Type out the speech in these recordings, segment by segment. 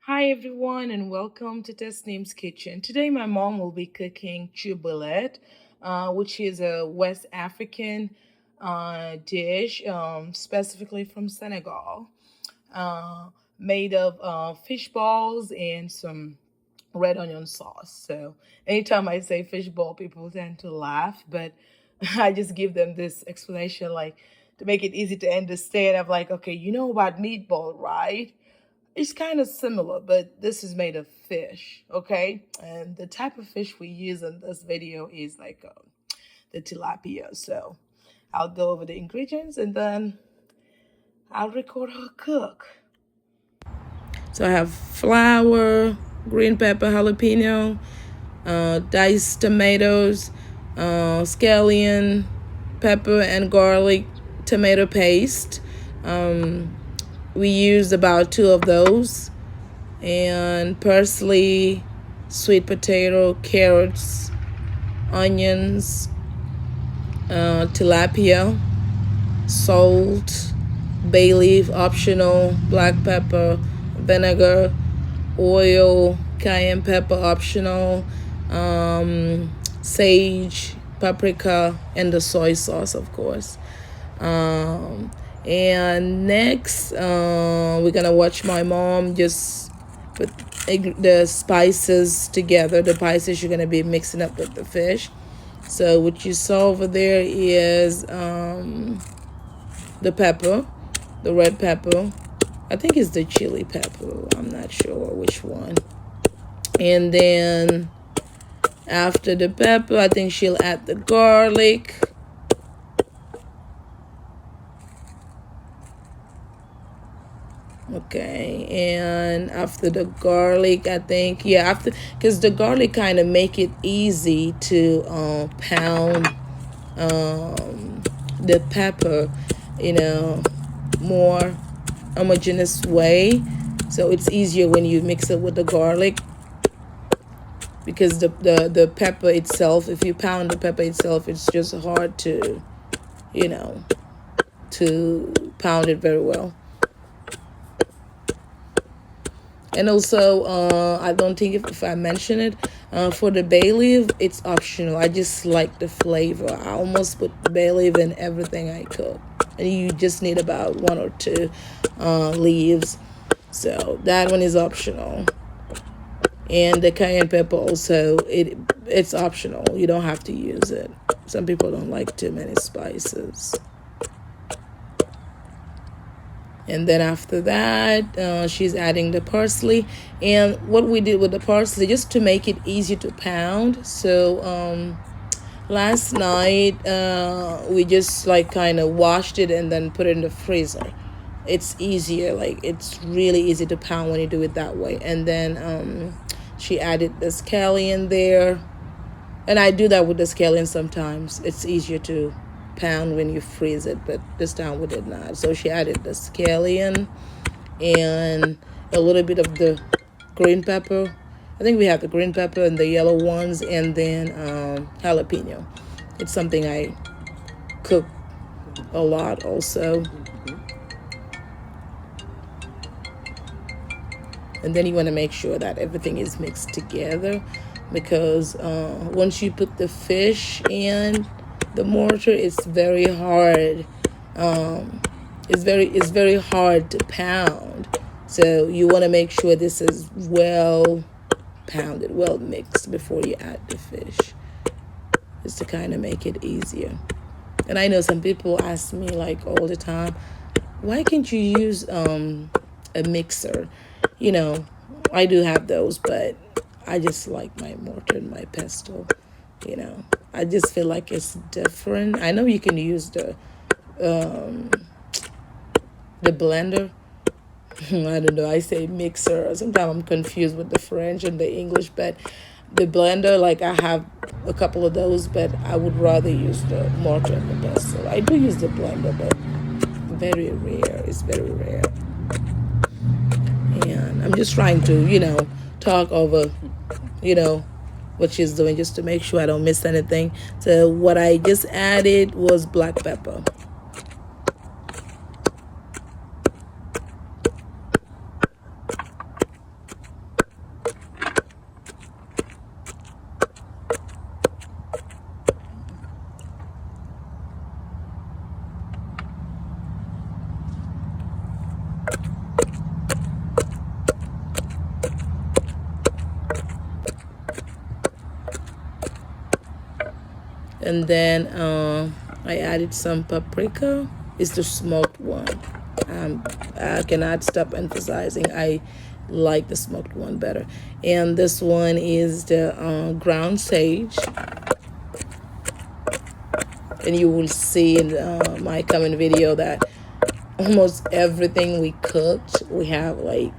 Hi everyone and welcome to Tasneem's Kitchen. Today my mom will be cooking boulette, which is a West African dish, specifically from Senegal, made of fish balls and some red onion sauce. So anytime I say fish ball, people tend to laugh, but I just give them this explanation like to make it easy to understand. I'm like, okay, you know about meatball, right? It's kind of similar, but this is made of fish, okay? And the type of fish we use in this video is like the tilapia. So I'll go over the ingredients and then I'll record her cook. So I have flour, green pepper, jalapeno, diced tomatoes, scallion, pepper, and garlic tomato paste. We used about two of those, and parsley, sweet potato, carrots, onions, tilapia, salt, bay leaf optional, black pepper, vinegar, oil, cayenne pepper optional, sage, paprika, and the soy sauce, of course. And next, we're gonna watch my mom just put the spices together. The spices you're gonna be mixing up with the fish. So what you saw over there is the pepper, the red pepper. I think it's the chili pepper. I'm not sure which one. And then after the pepper, I think she'll add the garlic. Okay, and after the garlic, I think, yeah, after, because the garlic kind of make it easy to pound the pepper, more homogeneous way. So it's easier when you mix it with the garlic, because the pepper itself, if you pound the pepper itself, it's just hard to, to pound it very well. And also, I don't think if I mention it, for the bay leaf, it's optional. I just like the flavor. I almost put bay leaf in everything I cook. And you just need about one or two leaves. So that one is optional. And the cayenne pepper also, it's optional. You don't have to use it. Some people don't like too many spices. And then after that, she's adding the parsley. And what we did with the parsley, just to make it easier to pound. So last night, we just like kind of washed it and then put it in the freezer. It's easier, like it's really easy to pound when you do it that way. And then she added the scallion there. And I do that with the scallion sometimes. It's easier to pound when you freeze it, but this time we did not. So she added the scallion and a little bit of the green pepper. I think we have the green pepper and the yellow ones, and then jalapeno. It's something I cook a lot also. And then you want to make sure that everything is mixed together, because once you put the fish in the mortar, it's very hard. It's very hard to pound. So you want to make sure this is well pounded, well mixed before you add the fish, just to kind of make it easier. And I know some people ask me like all the time, why can't you use a mixer? I do have those, but I just like my mortar and my pestle. I just feel like it's different. I know you can use the blender. I don't know, I say mixer. Sometimes I'm confused with the French and the English, but the blender, like I have a couple of those, but I would rather use the mortar and the pestle. I do use the blender, but very rare. It's very rare. And I'm just trying to, talk over, what she's doing, just to make sure I don't miss anything. So what I just added was black pepper. And then I added some paprika. It's the smoked one. I cannot stop emphasizing I like the smoked one better. And this one is the ground sage. And you will see in my coming video that almost everything we cooked, we have like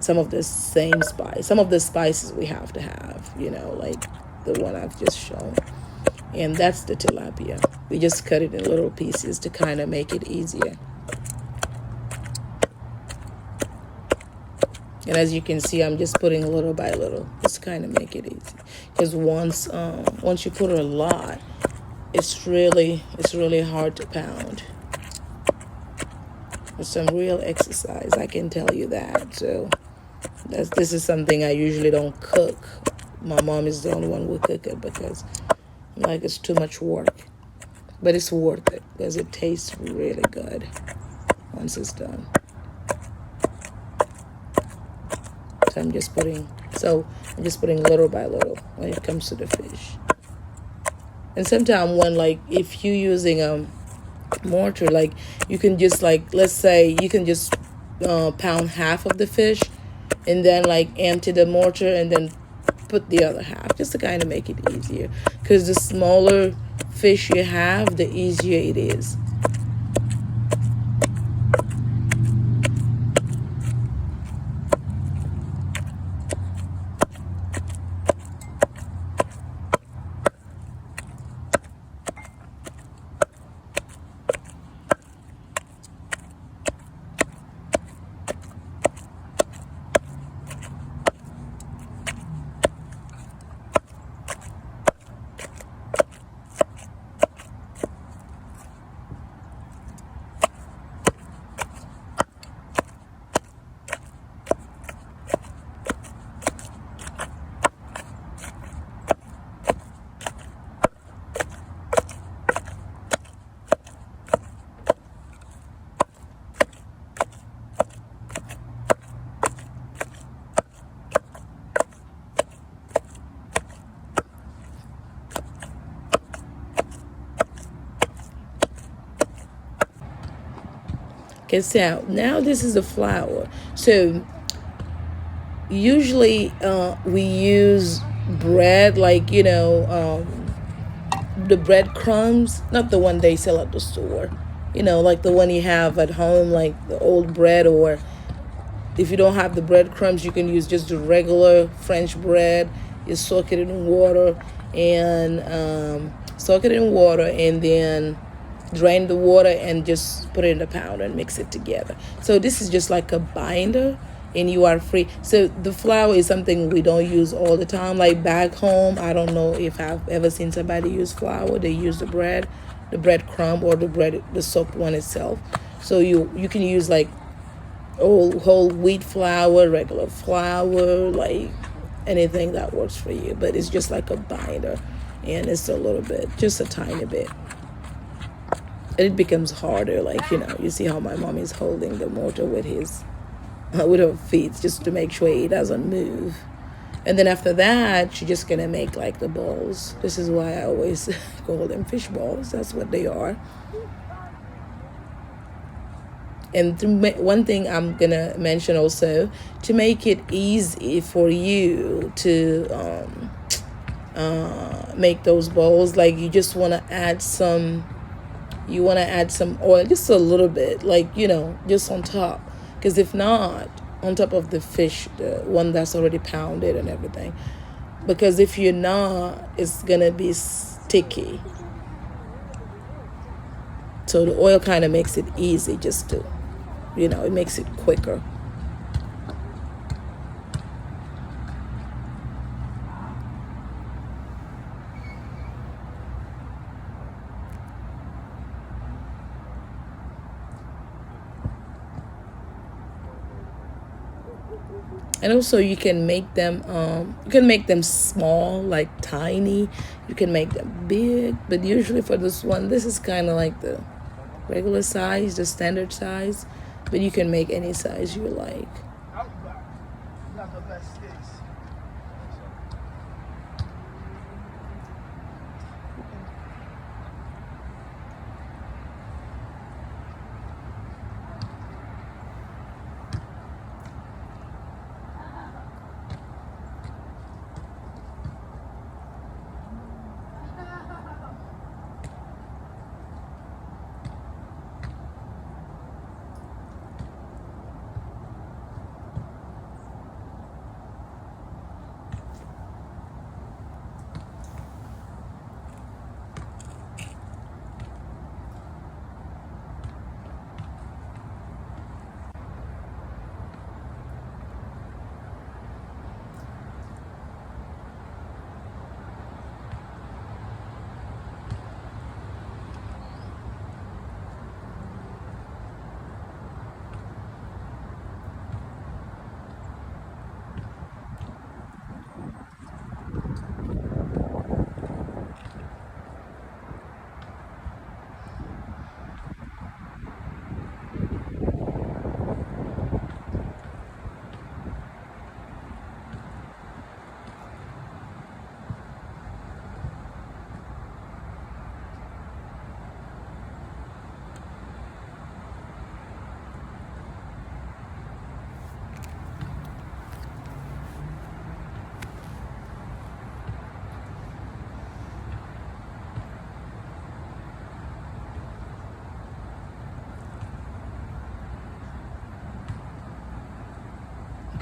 some of the same spice. Some of the spices we have to have, you know, like the one I've just shown. And that's the tilapia. We just cut it in little pieces to kind of make it easier. And as you can see, I'm just putting little by little, just kind of make it easy. Because once you put a lot, it's really hard to pound. It's some real exercise, I can tell you that. So this is something I usually don't cook. My mom is the only one who cook it because like it's too much work. But it's worth it because it tastes really good once it's done. So I'm just putting little by little when it comes to the fish. And sometimes when like if you're using a mortar, like you can just like, let's say you can just pound half of the fish and then like empty the mortar and then put the other half, just to kind of make it easier, because the smaller fish you have, the easier it is. Okay, so now this is the flour. So usually we use bread, like, you know, the breadcrumbs, not the one they sell at the store, you know, like the one you have at home, like the old bread. Or if you don't have the breadcrumbs, you can use just the regular French bread. You soak it in water and then drain the water and just put it in a powder and mix it together. So this is just like a binder and you are free. So the flour is something we don't use all the time. Like back home, I don't know if I've ever seen somebody use flour. They use the breadcrumb or the soaked one itself. So you can use like whole wheat flour, regular flour, like anything that works for you. But it's just like a binder and it's a little bit, just a tiny bit. And it becomes harder, like, you know, you see how my mom is holding the mortar with her feet just to make sure it doesn't move. And then after that, she's just gonna make like the balls. This is why I always call them fish balls. That's what they are. And one thing I'm gonna mention also, to make it easy for you to make those balls, like you just want to add some oil, just a little bit, like, you know, just on top. Because if not, on top of the fish, the one that's already pounded and everything. Because if you're not, it's gonna be sticky. So the oil kind of makes it easy, just to, you know, it makes it quicker. And also you can make them small, like tiny. You can make them big, but usually for this one, this is kind of like the regular size, the standard size, but you can make any size you like.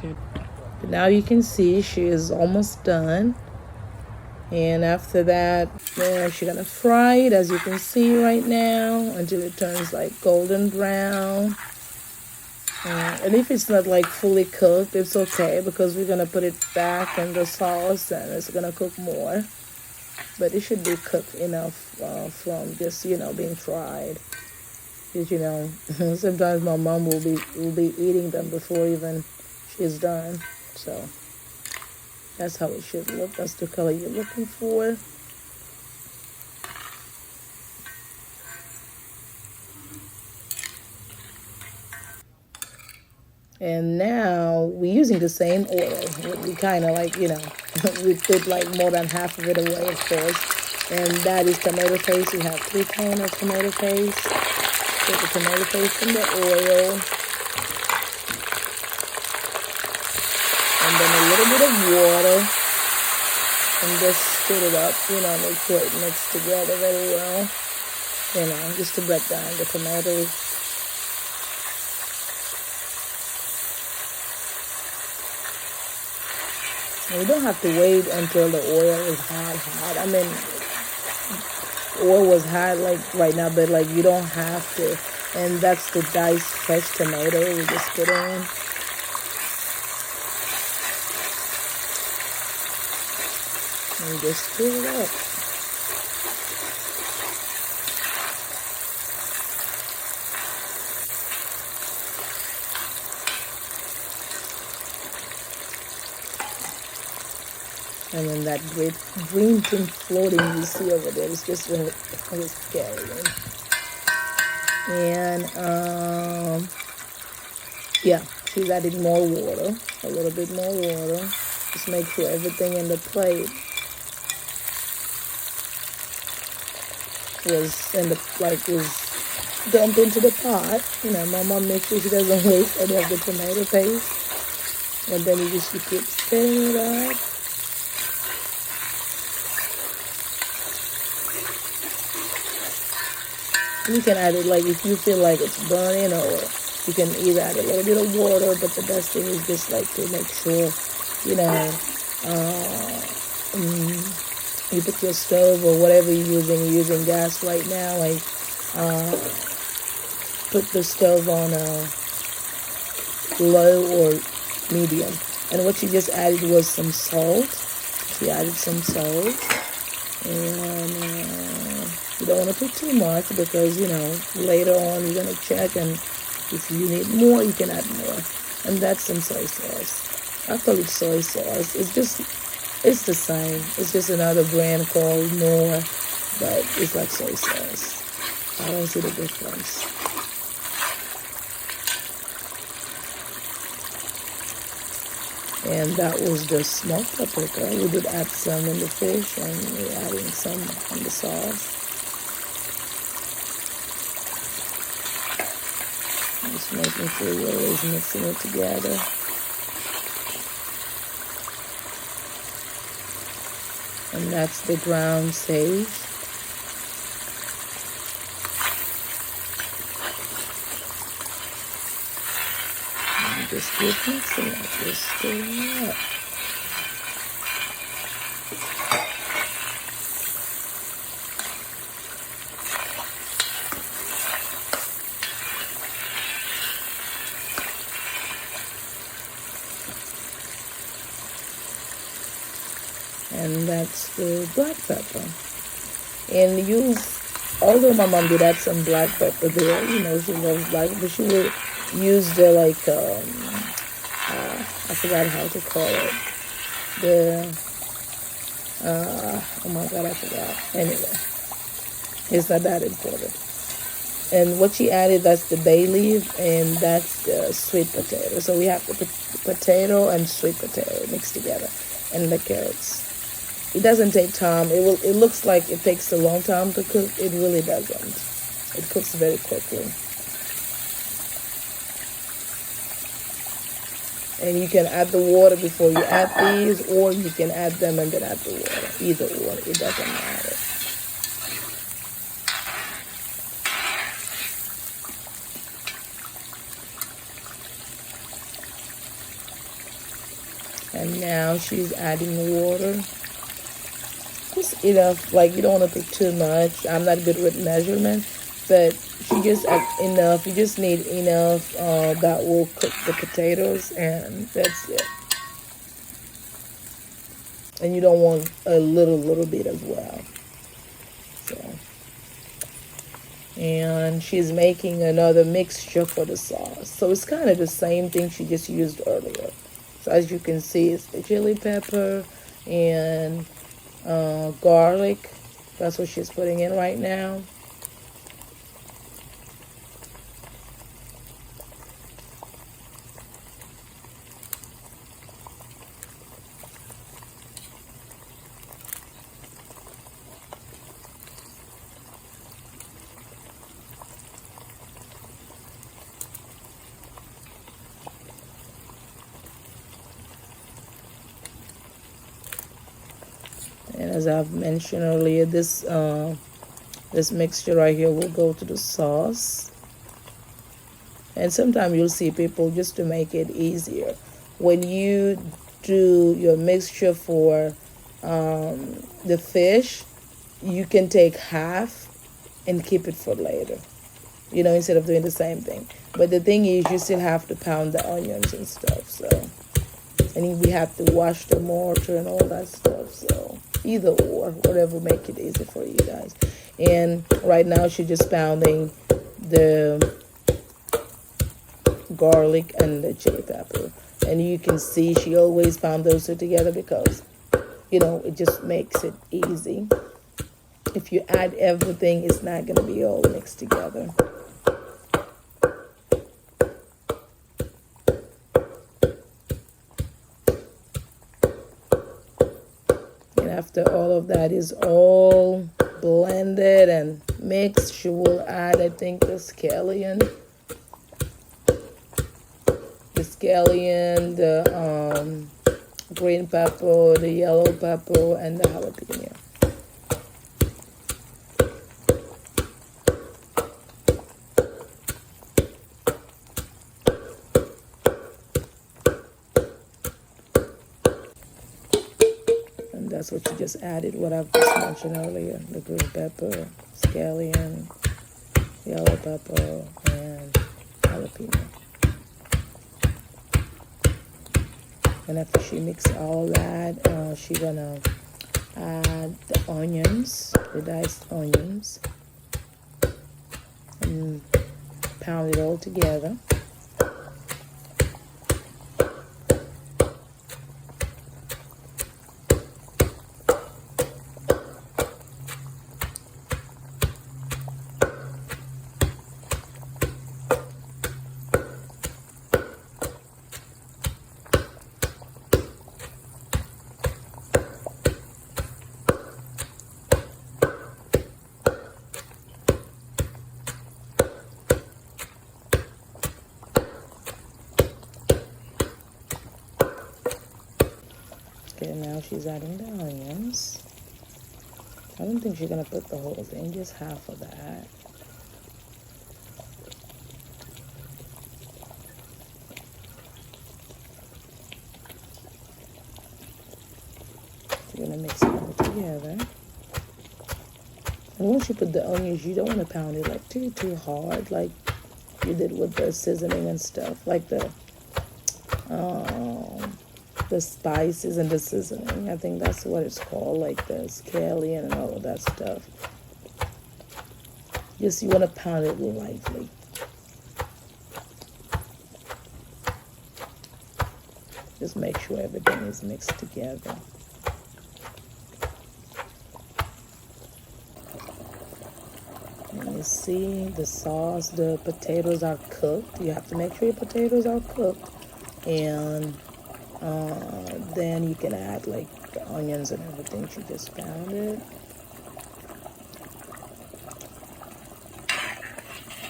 Good. But now you can see she is almost done. And after that, she's gonna fry it, as you can see right now, until it turns like golden brown. And if it's not like fully cooked, it's okay, because we're gonna put it back in the sauce and it's gonna cook more. But it should be cooked enough from just being fried. Because sometimes my mom will be eating them before even she's done. So that's how it should look. That's the color you're looking for. And now we're using the same oil. We kind of like, we put like more than half of it away, of course. And that is tomato paste. We have 3 cans of tomato paste. Put the tomato paste in the oil. And then a little bit of water. And just stir it up, make sure it mixes together very well. Just to break down the tomatoes. You don't have to wait until the oil is hot. I mean, oil was hot like right now, but like you don't have to. And that's the diced fresh tomato we just put in. And just stir it up. And then that great green thing floating you see over there is just really scary. And yeah, she's adding more water, a little bit more water. Just make sure everything in the plate was dumped into the pot. My mom makes sure she doesn't waste any of the tomato paste. And then you just keep stirring it up. You can add it like if you feel like it's burning, or you can either add a little bit of water, but the best thing is just like to make sure, you put your stove or whatever you're using gas right now, like put the stove on low or medium. And what you just added was some salt. She added some salt. And you don't want to put too much, because later on you're going to check, and if you need more you can add more. And that's some soy sauce. I call it soy sauce. It's the same. It's just another brand called Knorr, but it's like soy sauce. I don't see the difference. And that was the smoked paprika. We did add some in the fish, and we're adding some in the sauce. Just making sure you're always mixing it together. And that's the ground sage. And just keep mixing it, just stirring it up. And that's the black pepper. And although my mom did add some black pepper there, she loves black, but she would use the I forgot how to call it. Oh my God, I forgot. Anyway, it's not that important. And what she added, that's the bay leaf, and that's the sweet potato. So we have to put potato and sweet potato mixed together, and the carrots. It doesn't take time. It looks like it takes a long time to cook. It really doesn't. It cooks very quickly. And you can add the water before you add these, or you can add them and then add the water. Either or, it doesn't matter. And now she's adding water. Just enough, like you don't want to put too much. I'm not good with measurement, but she just add enough. You just need enough that will cook the potatoes, and that's it. And you don't want a little bit as well. So, and she's making another mixture for the sauce. So it's kind of the same thing she just used earlier. So as you can see, it's the chili pepper and garlic. That's what she's putting in right now. And as I've mentioned earlier, this mixture right here will go to the sauce. And sometimes you'll see people, just to make it easier, when you do your mixture for the fish, you can take half and keep it for later, instead of doing the same thing. But the thing is, you still have to pound the onions and stuff. So, and we have to wash the mortar and all that stuff. So either or, whatever make it easy for you guys. And right now she's just pounding the garlic and the chili pepper. And you can see she always pound those two together because, it just makes it easy. If you add everything, it's not going to be all mixed together. After all of that is all blended and mixed, she will add, I think, the scallion, the green pepper, the yellow pepper, and the jalapeno. That's what you just added, what I've just mentioned earlier. The green pepper, scallion, yellow pepper, and jalapeno. And after she mixes all that, she's gonna add the onions, the diced onions, and pound it all together. Okay, now she's adding the onions. I don't think she's gonna put the whole thing, just half of that. You're gonna mix it all together. And once you put the onions, you don't want to pound it like too hard, like you did with the seasoning and stuff, like the spices and the seasoning. I think that's what it's called, like the scallion and all of that stuff. Just you want to pound it lightly. Just make sure everything is mixed together. And you see the sauce, the potatoes are cooked. You have to make sure your potatoes are cooked. And then you can add like the onions and everything she just pounded.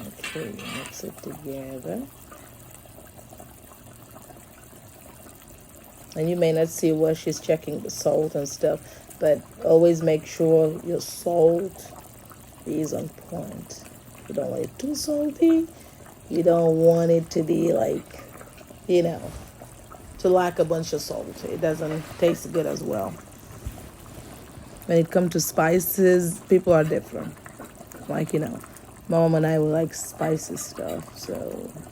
Okay, mix it together. And you may not see where she's checking the salt and stuff, but always make sure your salt is on point. You don't want it too salty. You don't want it to be like, to lack a bunch of salt. It doesn't taste good as well. When it comes to spices, people are different. Like, Mom and I will like spicy stuff. So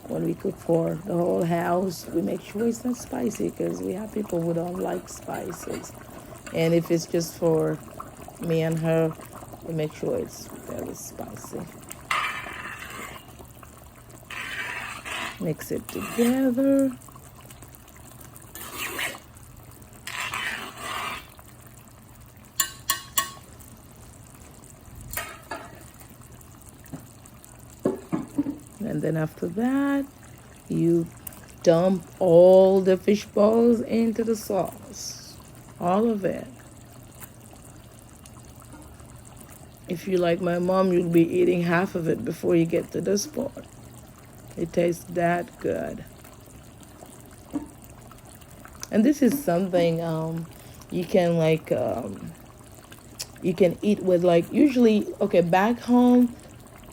when we cook for the whole house, we make sure it's not spicy because we have people who don't like spices. And if it's just for me and her, we make sure it's very spicy. Mix it together. And then after that, you dump all the fish balls into the sauce. All of it. If you like my mom, you'll be eating half of it before you get to this part. It tastes that good. And this is something you can you can eat with like usually okay back home.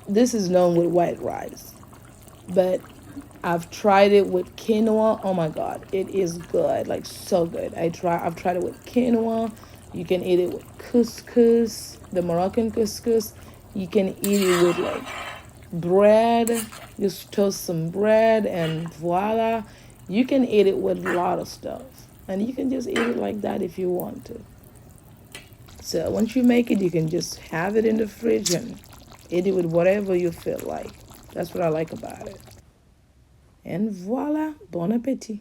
This is known with white rice, but I've tried it with quinoa. Oh my god, it is good, like so good. I've tried it with quinoa. You can eat it with couscous, the Moroccan couscous. You can eat it with like bread. Just toast some bread and voila. You can eat it with a lot of stuff. And you can just eat it like that if you want to. So once you make it, you can just have it in the fridge and eat it with whatever you feel like. That's what I like about it. And voila, bon appetit.